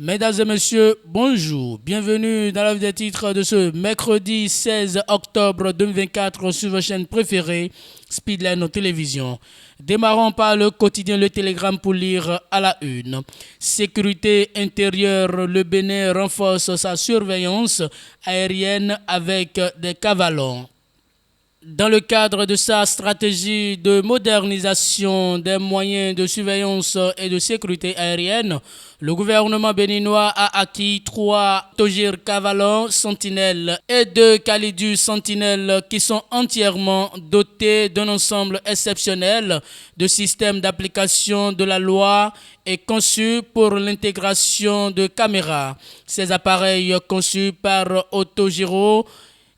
Mesdames et messieurs, bonjour. Bienvenue dans la vie des titres de ce mercredi 16 octobre 2024 sur votre chaîne préférée, Speedline Télévision. Démarrons par le quotidien Le Télégramme pour lire à la une. Sécurité intérieure, le Bénin renforce sa surveillance aérienne avec des cavalons. Dans le cadre de sa stratégie de modernisation des moyens de surveillance et de sécurité aérienne, le gouvernement béninois a acquis 3 Togir Cavalon Sentinelle et 2 Kalidou Sentinelle qui sont entièrement dotés d'un ensemble exceptionnel de systèmes d'application de la loi et conçus pour l'intégration de caméras. Ces appareils conçus par Autogiro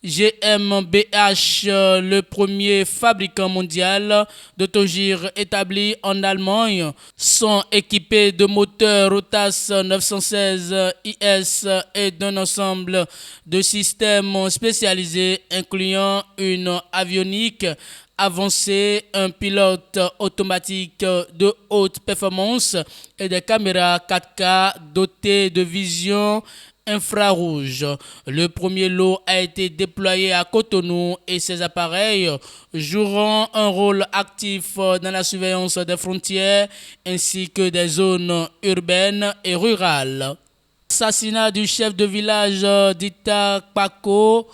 GmbH, le premier fabricant mondial d'autogires établi en Allemagne, sont équipés de moteurs Rotas 916 IS et d'un ensemble de systèmes spécialisés incluant une avionique avancée, un pilote automatique de haute performance et des caméras 4K dotées de vision infrarouge. Le premier lot a été déployé à Cotonou et ces appareils joueront un rôle actif dans la surveillance des frontières ainsi que des zones urbaines et rurales. Assassinat du chef de village d'Itakpako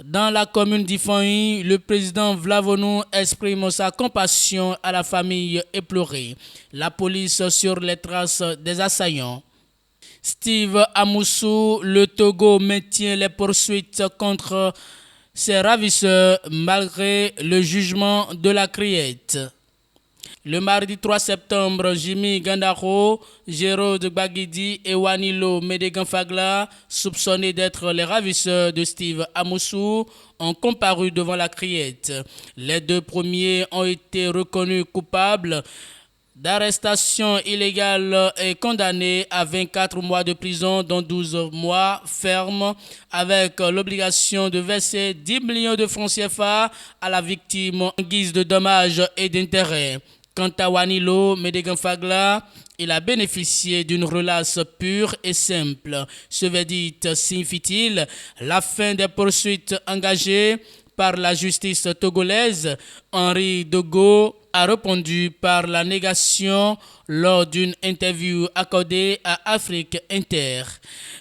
dans la commune d'Ifanyi, le président Vlavonou exprime sa compassion à la famille éplorée. La police sur les traces des assaillants. Steve Amoussou, le Togo maintient les poursuites contre ses ravisseurs malgré le jugement de la Criette. Le mardi 3 septembre, Jimmy Gandaro, Gérald Bagidi et Wanilo Medeganfagla, soupçonnés d'être les ravisseurs de Steve Amoussou, ont comparu devant la Criette. Les 2 premiers ont été reconnus coupables d'arrestation illégale et condamné à 24 mois de prison, dont 12 mois ferme, avec l'obligation de verser 10 millions de francs CFA à la victime en guise de dommages et d'intérêts. Quant à Wanilo Medeganfagla, il a bénéficié d'une relaxe pure et simple. Ce verdict signifie-t-il la fin des poursuites engagées par la justice togolaise? Henri Dogo a répondu par la négation lors d'une interview accordée à Afrique Inter.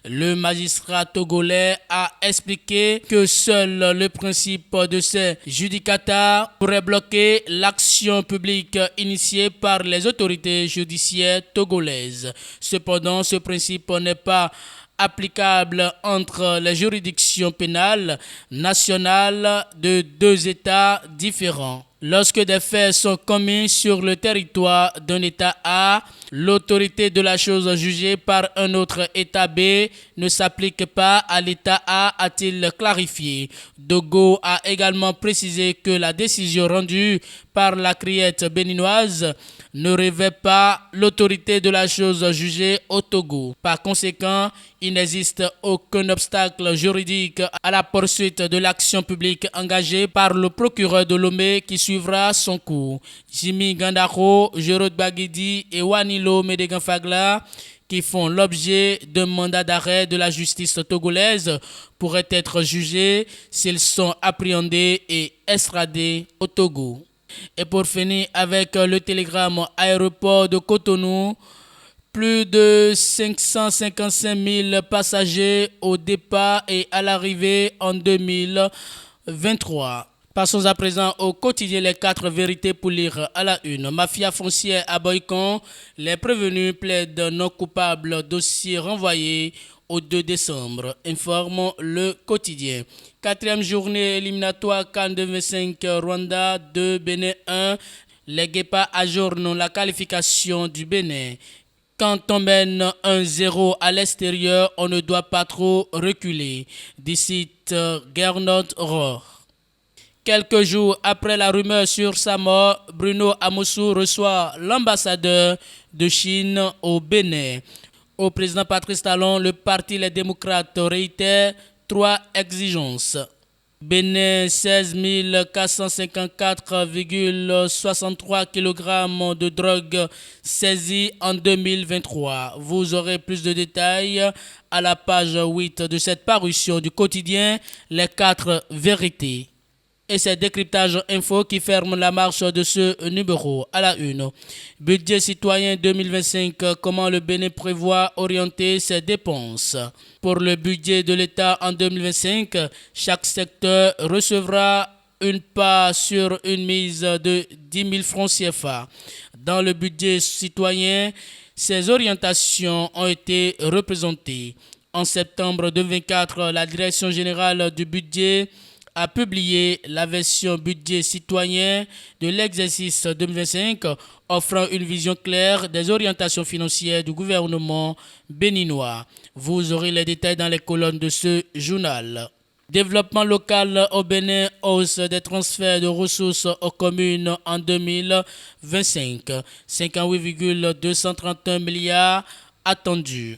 Le magistrat togolais a expliqué que seul le principe de ces judicata pourrait bloquer l'action publique initiée par les autorités judiciaires togolaises. Cependant, ce principe n'est pas applicable entre les juridictions pénales nationales de 2 États différents. Lorsque des faits sont commis sur le territoire d'un État A, l'autorité de la chose jugée par un autre État B ne s'applique pas à l'État A, a-t-il clarifié. Dogo a également précisé que la décision rendue par la Criette béninoise ne revêt pas l'autorité de la chose jugée au Togo. Par conséquent, il n'existe aucun obstacle juridique à la poursuite de l'action publique engagée par le procureur de Lomé qui suivra son cours. Jimmy Gandaro, Gérald Bagidi et Wanilo Medeganfagla, qui font l'objet d'un mandat d'arrêt de la justice togolaise, pourraient être jugés s'ils sont appréhendés et extradés au Togo. Et pour finir avec le télégramme aéroport de Cotonou, plus de 555 000 passagers au départ et à l'arrivée en 2023. Passons à présent au quotidien Les 4 vérités pour lire à la une. Mafia foncière à Boycon, les prévenus plaident non coupables, dossier renvoyé au 2 décembre, informe le quotidien. 4e journée éliminatoire CAN 2025 Rwanda 2, Bénin 1. Les Guépas ajournent la qualification du Bénin. Quand on mène 1-0 à l'extérieur, on ne doit pas trop reculer. D'ici Gernot Rohr. Quelques jours après la rumeur sur sa mort, Bruno Amoussou reçoit l'ambassadeur de Chine au Bénin. Au président Patrice Talon, le parti Les Démocrates réitère 3 exigences. Bénin 16 454,63 kg de drogue saisie en 2023. Vous aurez plus de détails à la page 8 de cette parution du quotidien Les 4 vérités. Et c'est Décryptage Info qui ferme la marche de ce numéro. À la une, budget citoyen 2025, comment le Bénin prévoit orienter ses dépenses. Pour le budget de l'État en 2025, chaque secteur recevra une part sur une mise de 10 000 francs CFA. Dans le budget citoyen, ces orientations ont été représentées. En septembre 2024, la Direction générale du budget a publié la version budget citoyen de l'exercice 2025, offrant une vision claire des orientations financières du gouvernement béninois. Vous aurez les détails dans les colonnes de ce journal. Développement local au Bénin, hausse des transferts de ressources aux communes en 2025, 58,231 milliards attendus.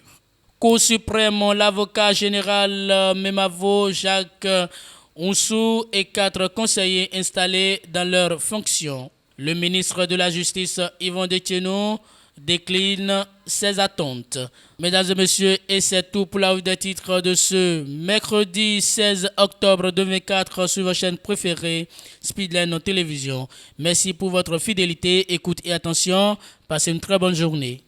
Cour suprême, l'avocat général Memavo Jacques Ounsou et 4 conseillers installés dans leurs fonctions. Le ministre de la Justice, Yvon Detieno, décline ses attentes. Mesdames et messieurs, et c'est tout pour la revue des titres de ce mercredi 16 octobre 2024 sur votre chaîne préférée, Speedline Télévision. Merci pour votre fidélité, écoute et attention. Passez une très bonne journée.